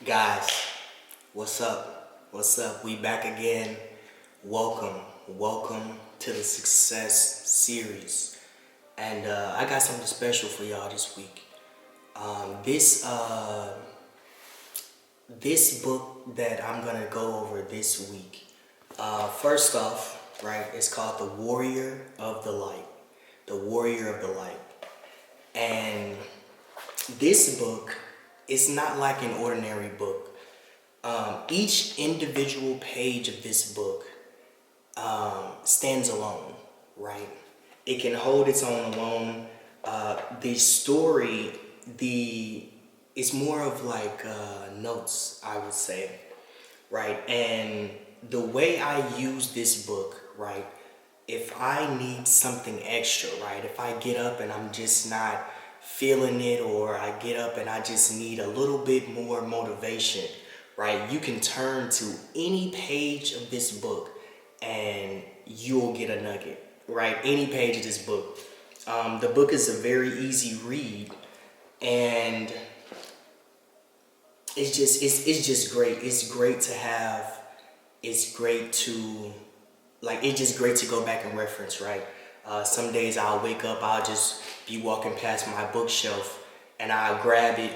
Guys, what's up? What's up? We back again. Welcome to the Success Series. And I got something special for y'all this week. This book that I'm gonna go over this week. First off, right, it's called The Warrior of the Light. The Warrior of the Light. And this book is not like an ordinary book. Each individual page of this book stands alone, right? It can hold its own alone. The story, it's more of like notes, I would say, right? And the way I use this book, right? If I need something extra, right? If I get up and I'm just not feeling it, or I get up and I just need a little bit more motivation, right? You can turn to any page of this book and you'll get a nugget, right? Any page of this book. The book is a very easy read, and it's just great. It's great to have. It's great to it's just great to go back and reference, right? Some days I'll wake up, I'll just be walking past my bookshelf and I'll grab it,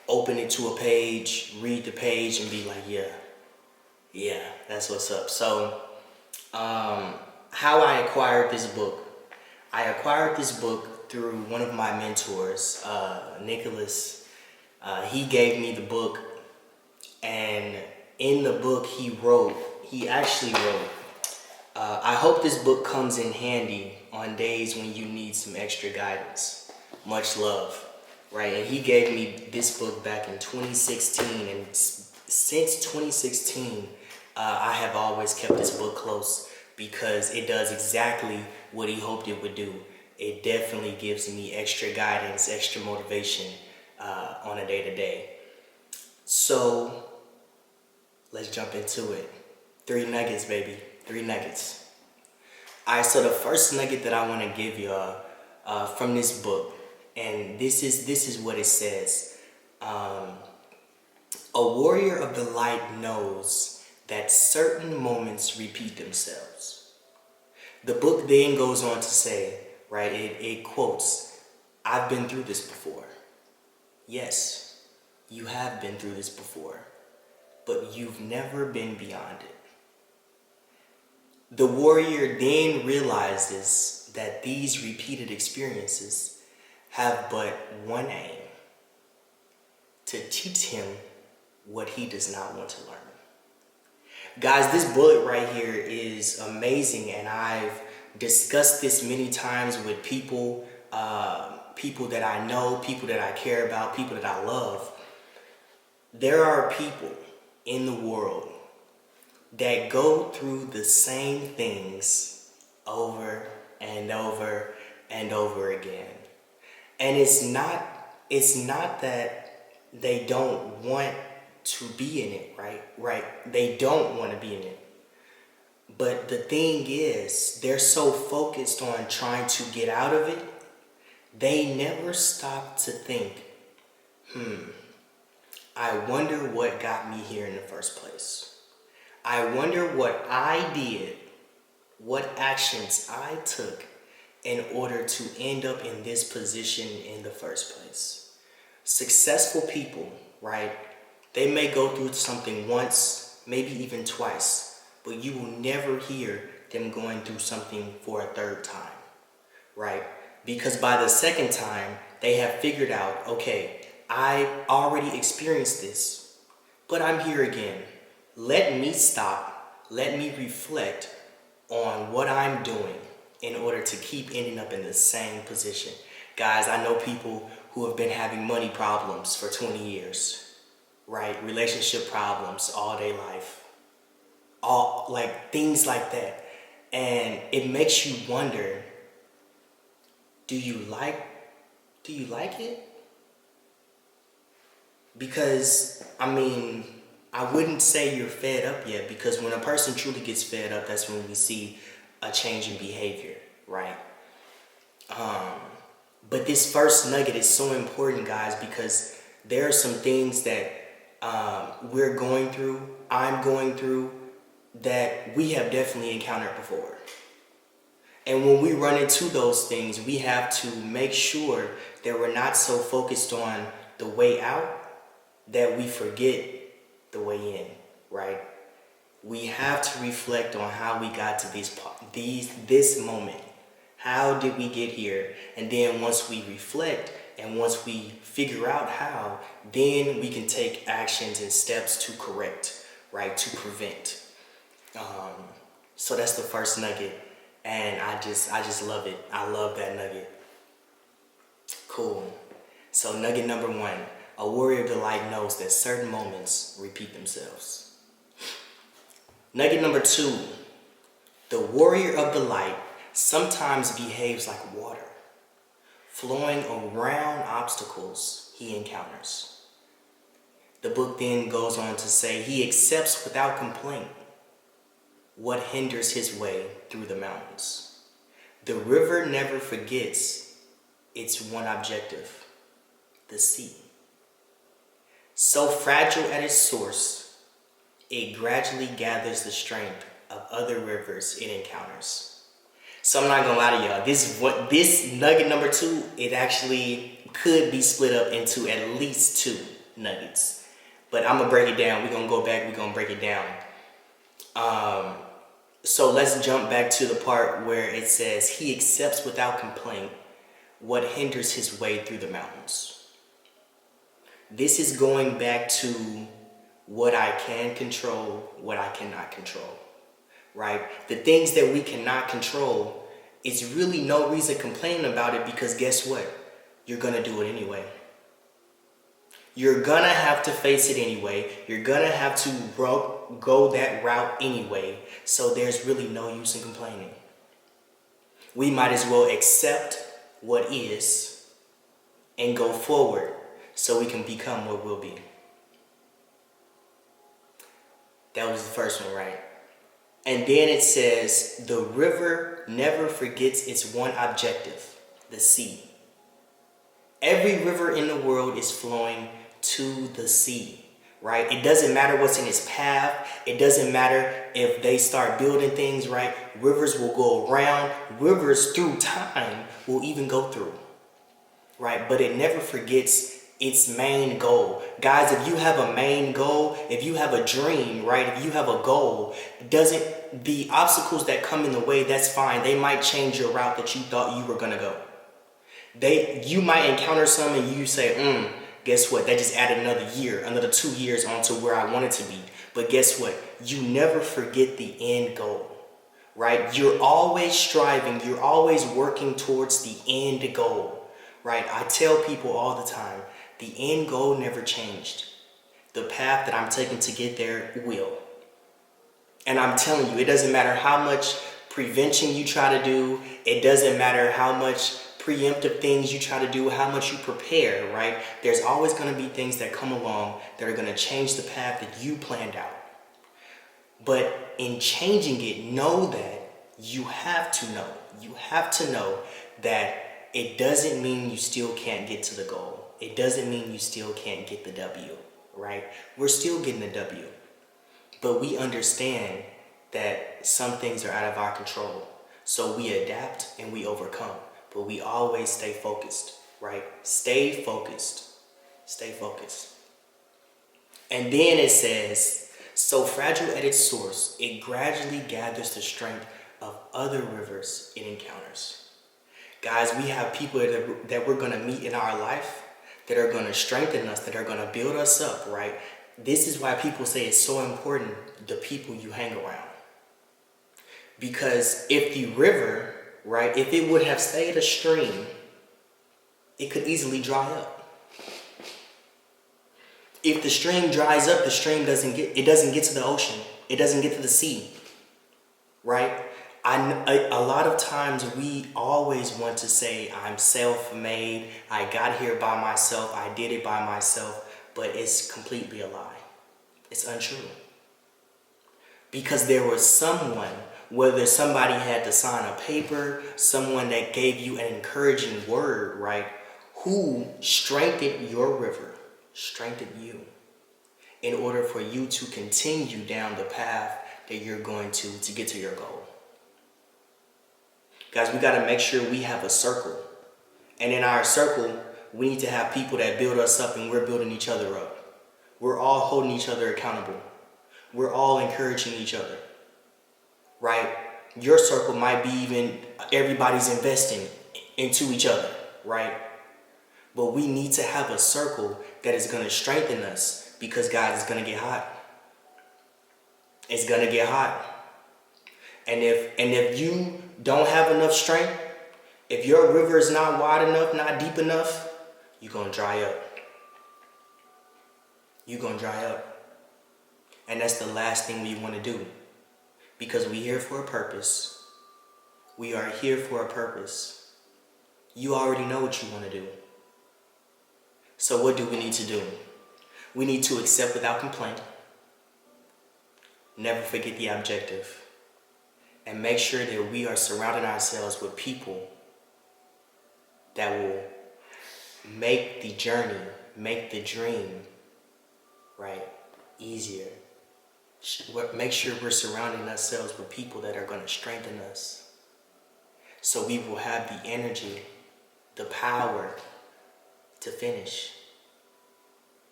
open it to a page, read the page, and be like, yeah, that's what's up. So, how I acquired this book. I acquired this book through one of my mentors, Nicholas. He gave me the book, and in the book he actually wrote, I hope this book comes in handy on days when you need some extra guidance. Much love, right? And he gave me this book back in 2016, and since 2016, I have always kept this book close because it does exactly what he hoped it would do. It definitely gives me extra guidance, extra motivation on a day-to-day. So let's jump into it. 3 nuggets, baby. 3 nuggets. Alright, so the first nugget that I want to give y'all from this book, and this is what it says. A warrior of the light knows that certain moments repeat themselves. The book then goes on to say, right, it quotes, I've been through this before. Yes, you have been through this before, but you've never been beyond it. The warrior then realizes that these repeated experiences have but one aim: to teach him what he does not want to learn. Guys, this bullet right here is amazing, and I've discussed this many times with people, people that I know, people that I care about, people that I love. There are people in the world that go through the same things over and over and over again. And it's not that they don't want to be in it, right? They don't want to be in it. But the thing is, they're so focused on trying to get out of it, they never stop to think, I wonder what got me here in the first place. I wonder what I did, what actions I took in order to end up in this position in the first place. Successful people, right? They may go through something once, maybe even twice, but you will never hear them going through something for a third time, right? Because by the second time, they have figured out, okay, I already experienced this, but I'm here again. Let me stop, let me reflect on what I'm doing in order to keep ending up in the same position. Guys, I know people who have been having money problems for 20 years, right? Relationship problems all day life, all like things like that. And it makes you wonder, do you like it? Because, I wouldn't say you're fed up yet, because when a person truly gets fed up, that's when we see a change in behavior, right? But this first nugget is so important, guys, because there are some things that we're going through, I'm going through, that we have definitely encountered before. And when we run into those things, we have to make sure that we're not so focused on the way out that we forget the way in, right? We have to reflect on how we got to this moment. How did we get here? And then once we reflect and once we figure out how, then we can take actions and steps to correct, right? To prevent. So that's the first nugget. And I just love it. I love that nugget. Cool. So nugget number 1, a warrior of the light knows that certain moments repeat themselves. Nugget number 2, the warrior of the light sometimes behaves like water, flowing around obstacles he encounters. The book then goes on to say he accepts without complaint what hinders his way through the mountains. The river never forgets its one objective, the sea. So fragile at its source, it gradually gathers the strength of other rivers it encounters. So I'm not gonna lie to y'all, this nugget number 2, it actually could be split up into at least 2 nuggets. But I'm gonna break it down. We're gonna go back, we're gonna break it down. So let's jump back to the part where it says he accepts without complaint what hinders his way through the mountains. This is going back to what I can control, what I cannot control, right? The things that we cannot control, it's really no reason complaining about it, because guess what? You're gonna do it anyway. You're gonna have to face it anyway. You're gonna have to go that route anyway. So there's really no use in complaining. We might as well accept what is and go forward so we can become what we'll be. That was the first one, right? And then it says, the river never forgets its one objective, the sea. Every river in the world is flowing to the sea, right? It doesn't matter what's in its path. It doesn't matter if they start building things, right? Rivers will go around. Rivers through time will even go through, right? But it never forgets its main goal. Guys, if you have a main goal, if you have a dream, right? If you have a goal, the obstacles that come in the way, that's fine. They might change your route that you thought you were gonna go. You might encounter some and you say, guess what? That just added another year, another 2 years onto where I wanted to be. But guess what? You never forget the end goal, right? You're always striving. You're always working towards the end goal, right? I tell people all the time, the end goal never changed. The path that I'm taking to get there will. And I'm telling you, it doesn't matter how much prevention you try to do. It doesn't matter how much preemptive things you try to do, how much you prepare, right? There's always going to be things that come along that are going to change the path that you planned out. But in changing it, know that you have to know that it doesn't mean you still can't get to the goal. It doesn't mean you still can't get the W, right? We're still getting the W. But we understand that some things are out of our control. So we adapt and we overcome. But we always stay focused, right? Stay focused. Stay focused. And then it says, so fragile at its source, it gradually gathers the strength of other rivers it encounters. Guys, we have people that we're going to meet in our life that are going to strengthen us, that are going to build us up, right? This is why people say it's so important, the people you hang around. Because if the river, right, if it would have stayed a stream, it could easily dry up. If the stream dries up, the stream doesn't get to the ocean. It doesn't get to the sea, right? A lot of times we always want to say, I'm self-made, I got here by myself, I did it by myself, but it's completely a lie. It's untrue. Because there was someone, whether somebody had to sign a paper, someone that gave you an encouraging word, right, who strengthened your river, strengthened you. in order for you to continue down the path that you're going to get to your goal. Guys, we got to make sure we have a circle. And in our circle, we need to have people that build us up, and we're building each other up. We're all holding each other accountable. We're all encouraging each other, right? Your circle might be even everybody's investing into each other, right? But we need to have a circle that is going to strengthen us, because, guys, it's going to get hot. It's going to get hot. And if you don't have enough strength, if your river is not wide enough, not deep enough, you're going to dry up. You're going to dry up. And that's the last thing we want to do. Because we're here for a purpose. We are here for a purpose. You already know what you want to do. So what do we need to do? We need to accept without complaint. Never forget the objective. And make sure that we are surrounding ourselves with people that will make the journey, make the dream, right, easier. Make sure we're surrounding ourselves with people that are going to strengthen us, so we will have the energy, the power to finish.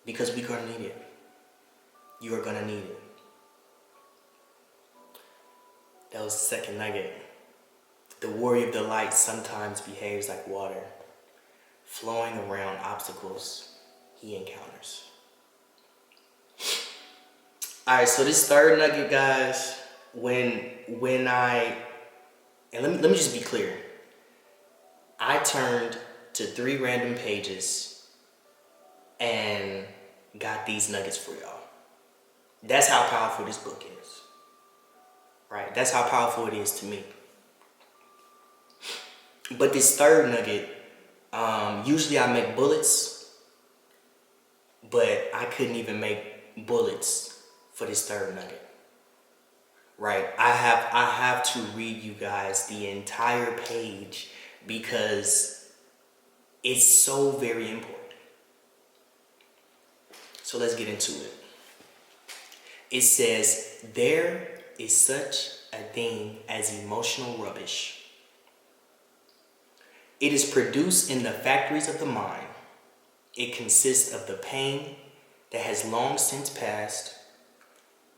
Because we're going to need it. You are going to need it. That was the second nugget. The warrior of the light sometimes behaves like water, flowing around obstacles he encounters. Alright, so this third nugget, guys, and let me just be clear. I turned to 3 random pages and got these nuggets for y'all. That's how powerful this book is. Right? That's how powerful it is to me. But this third nugget, usually I make bullets, but I couldn't even make bullets for this third nugget. Right? I have to read you guys the entire page, because it's so very important. So let's get into it. It says, there is such a thing as emotional rubbish. It is produced in the factories of the mind. It consists of the pain that has long since passed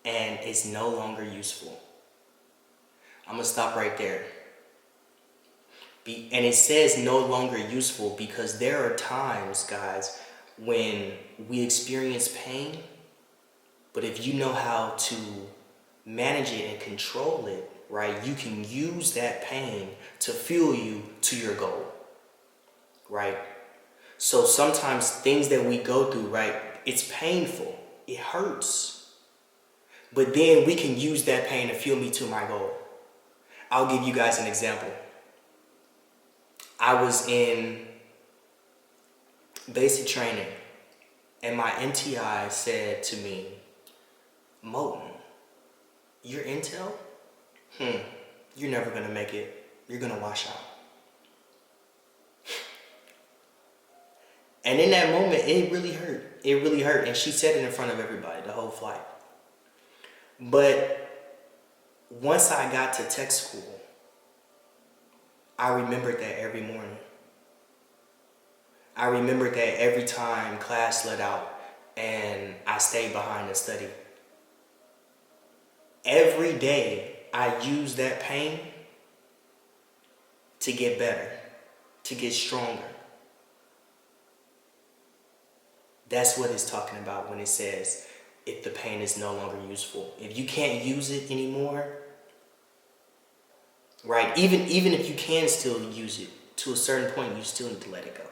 and is no longer useful. I'm going to stop right there. And it says no longer useful because there are times, guys, when we experience pain, but if you know how to manage it and control it, right, you can use that pain to fuel you to your goal, right? So sometimes things that we go through, right, it's painful, it hurts, but then we can use that pain to fuel me to my goal. I'll give you guys an example. I was in basic training and my NTI said to me, Moten, your intel? You're never gonna make it. You're gonna wash out. And in that moment, it really hurt. It really hurt. And she said it in front of everybody, the whole flight. But once I got to tech school, I remembered that every morning. I remembered that every time class let out and I stayed behind to study. Every day I used that pain to get better, to get stronger. That's what it's talking about when it says if the pain is no longer useful. If you can't use it anymore, right? Even if you can still use it, to a certain point, you still need to let it go.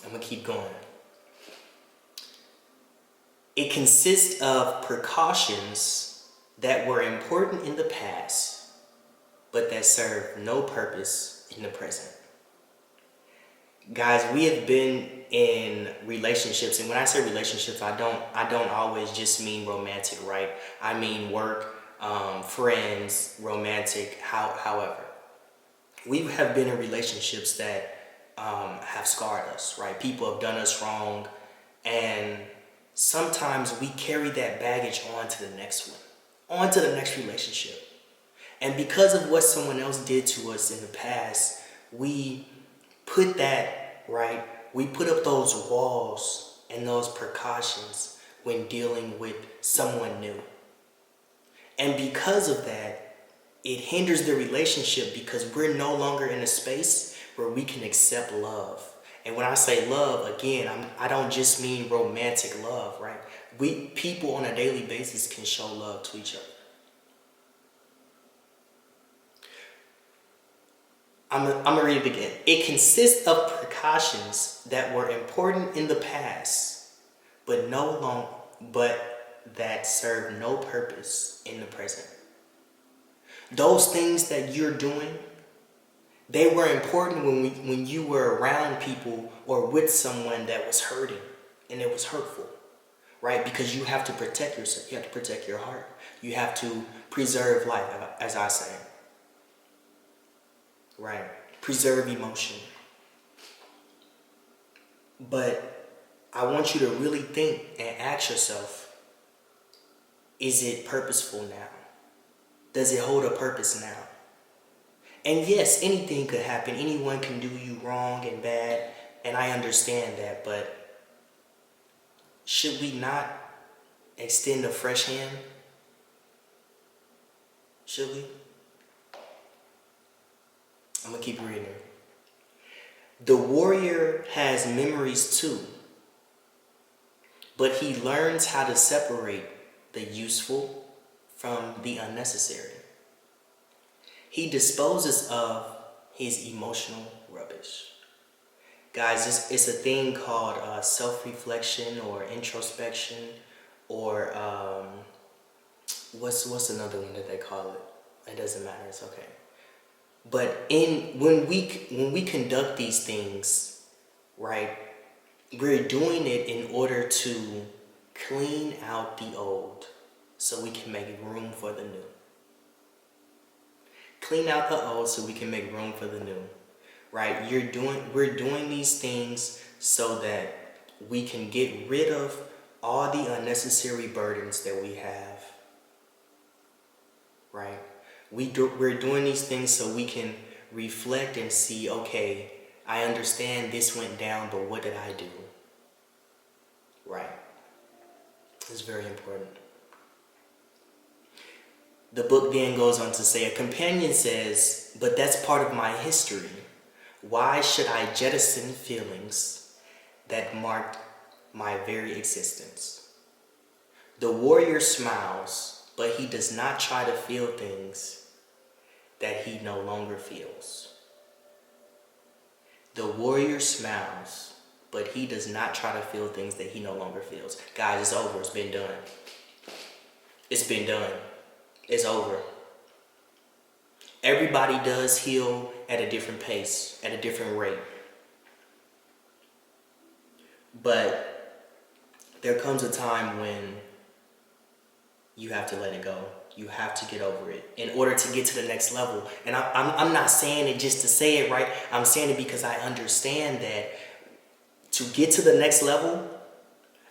I'm going to keep going. It consists of precautions that were important in the past, but that serve no purpose in the present. Guys, we have been in relationships, and when I say relationships, I don't always just mean romantic, right? I mean work, friends, romantic, however. We have been in relationships that have scarred us, right? People have done us wrong, And sometimes we carry that baggage on to the next one, on to the next relationship. And because of what someone else did to us in the past, we put that, right? We put up those walls and those precautions when dealing with someone new. And because of that, it hinders the relationship because we're no longer in a space where we can accept love. And when I say love, again, I don't just mean romantic love, right? People on a daily basis can show love to each other. I'm gonna read it again. It consists of precautions that were important in the past, but that serve no purpose in the present. Those things that you're doing, they were important when you were around people or with someone that was hurting and it was hurtful, right? Because you have to protect yourself. You have to protect your heart. You have to preserve life, as I say, right? Preserve emotion. But I want you to really think and ask yourself, is it purposeful now? Does it hold a purpose now? And yes, anything could happen. Anyone can do you wrong and bad, and I understand that, but should we not extend a fresh hand? Should we? I'm gonna keep reading. The warrior has memories too, but he learns how to separate the useful from the unnecessary. He disposes of his emotional rubbish. Guys, it's a thing called self-reflection or introspection, or what's another one that they call it? It doesn't matter. It's okay. But when we conduct these things, right, we're doing it in order to clean out the old so we can make room for the new. Clean out the old so we can make room for the new, right? We're doing these things so that we can get rid of all the unnecessary burdens that we have, right? We're doing these things so we can reflect and see, okay, I understand this went down, but what did I do? Right? It's very important. The book then goes on to say, a companion says, but that's part of my history. Why should I jettison feelings that marked my very existence? The warrior smiles, but he does not try to feel things that he no longer feels. The warrior smiles, but he does not try to feel things that he no longer feels. Guys, it's over. It's been done. It's been done. It's over. Everybody does heal at a different pace, at a different rate. But there comes a time when you have to let it go. You have to get over it in order to get to the next level. And I'm not saying it just to say it, right? I'm saying it because I understand that to get to the next level,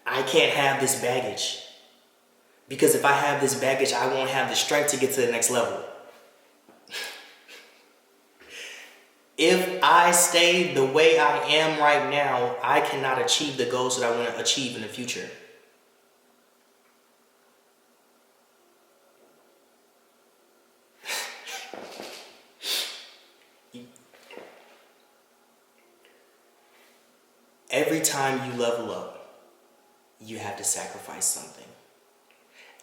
I can't have this baggage. Because if I have this baggage, I won't have the strength to get to the next level. If I stay the way I am right now, I cannot achieve the goals that I want to achieve in the future. Every time you level up, you have to sacrifice something.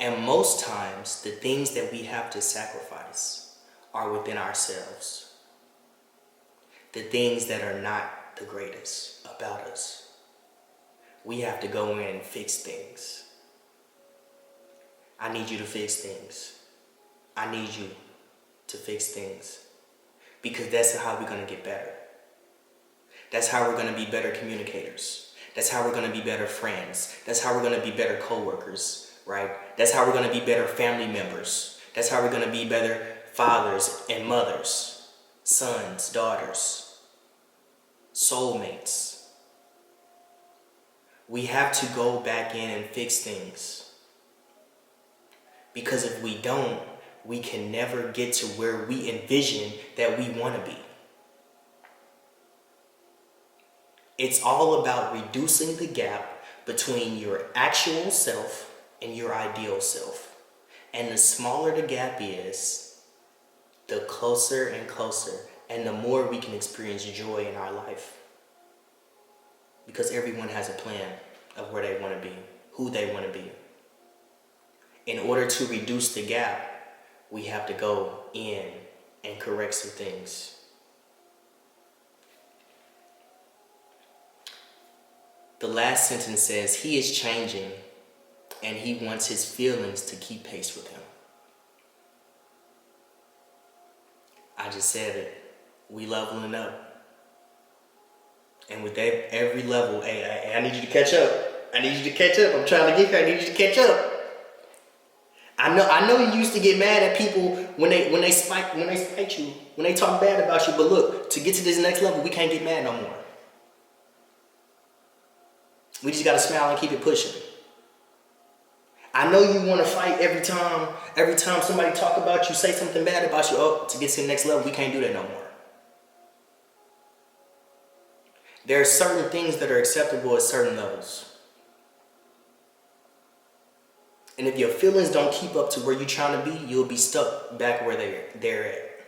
And most times, the things that we have to sacrifice are within ourselves. The things that are not the greatest about us. We have to go in and fix things. I need you to fix things. I need you to fix things. Because that's how we're going to get better. That's how we're going to be better communicators. That's how we're going to be better friends. That's how we're going to be better co-workers, right? That's how we're going to be better family members. That's how we're going to be better fathers and mothers, sons, daughters, soulmates. We have to go back in and fix things. Because if we don't, we can never get to where we envision that we want to be. It's all about reducing the gap between your actual self and your ideal self. And the smaller the gap is, the closer and closer, and the more we can experience joy in our life. Because everyone has a plan of where they want to be, who they want to be. In order to reduce the gap, we have to go in and correct some things. The last sentence says, he is changing and he wants his feelings to keep pace with him. I just said it. We leveling up. And with every level, hey, I need you to catch up. I need you to catch up. I'm trying to get here. I need you to catch up. I know you used to get mad at people when they spite you, when they talk bad about you, but look, to get to this next level, we can't get mad no more. We just gotta smile and keep it pushing. I know you want to fight every time somebody talk about you, say something bad about you. Oh, to get to the next level, we can't do that no more. There are certain things that are acceptable at certain levels. And if your feelings don't keep up to where you're trying to be, you'll be stuck back where they're at.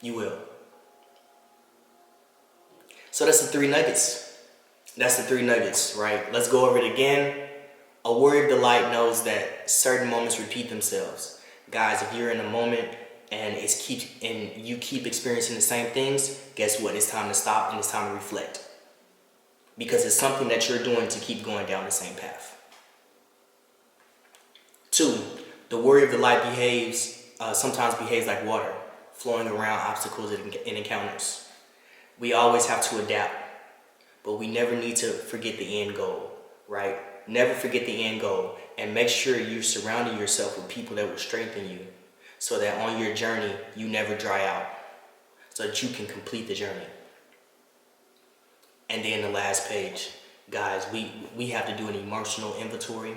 You will. So that's the 3 nuggets. That's the 3 nuggets, right? Let's go over it again. A warrior of the light knows that certain moments repeat themselves. Guys, if you're in a moment and you keep experiencing the same things, guess what? It's time to stop and it's time to reflect. Because it's something that you're doing to keep going down the same path. 2, the warrior of the light sometimes behaves like water, flowing around obstacles and encounters. We always have to adapt, but we never need to forget the end goal, right? Never forget the end goal, and make sure you're surrounding yourself with people that will strengthen you so that on your journey, you never dry out, so that you can complete the journey. And then the last page, guys, we have to do an emotional inventory.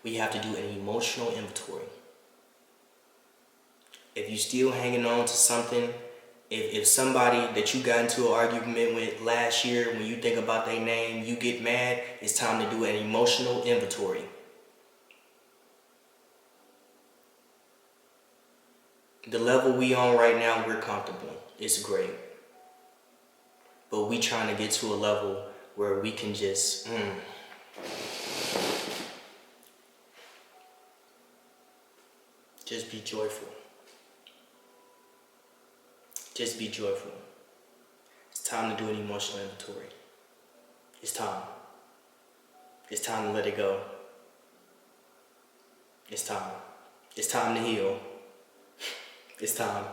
We have to do an emotional inventory. If you're still hanging on to something, if somebody that you got into an argument with last year, when you think about their name, you get mad, it's time to do an emotional inventory. The level we on right now, we're comfortable. It's great. But we trying to get to a level where we can just be joyful. Just be joyful. It's time to do an emotional inventory. It's time. It's time to let it go. It's time. It's time to heal. It's time.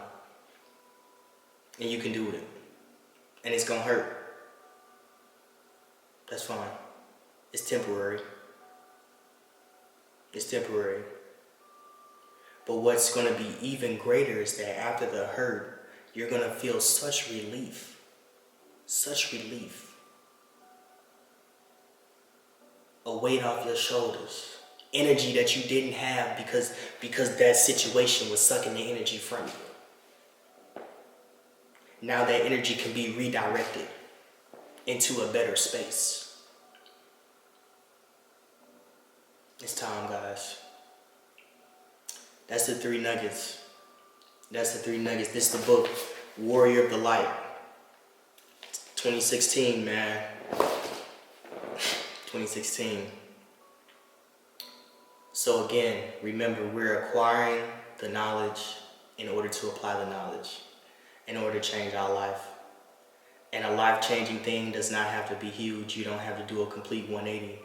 And you can do it. And it's gonna hurt. That's fine. It's temporary. It's temporary. But what's gonna be even greater is that after the hurt, you're gonna feel such relief. Such relief. A weight off your shoulders. Energy that you didn't have because that situation was sucking the energy from you. Now that energy can be redirected into a better space. It's time, guys. That's the 3 nuggets. That's the 3 nuggets. This is the book, Warrior of the Light. 2016, man. 2016. So again, remember, we're acquiring the knowledge in order to apply the knowledge, in order to change our life. And a life-changing thing does not have to be huge. You don't have to do a complete 180.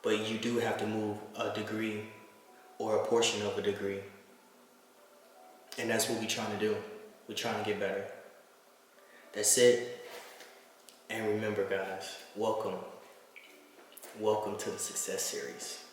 But you do have to move a degree or a portion of a degree. And that's what we're trying to do. We're trying to get better. That's it. And remember, guys, welcome. Welcome to the Success Series.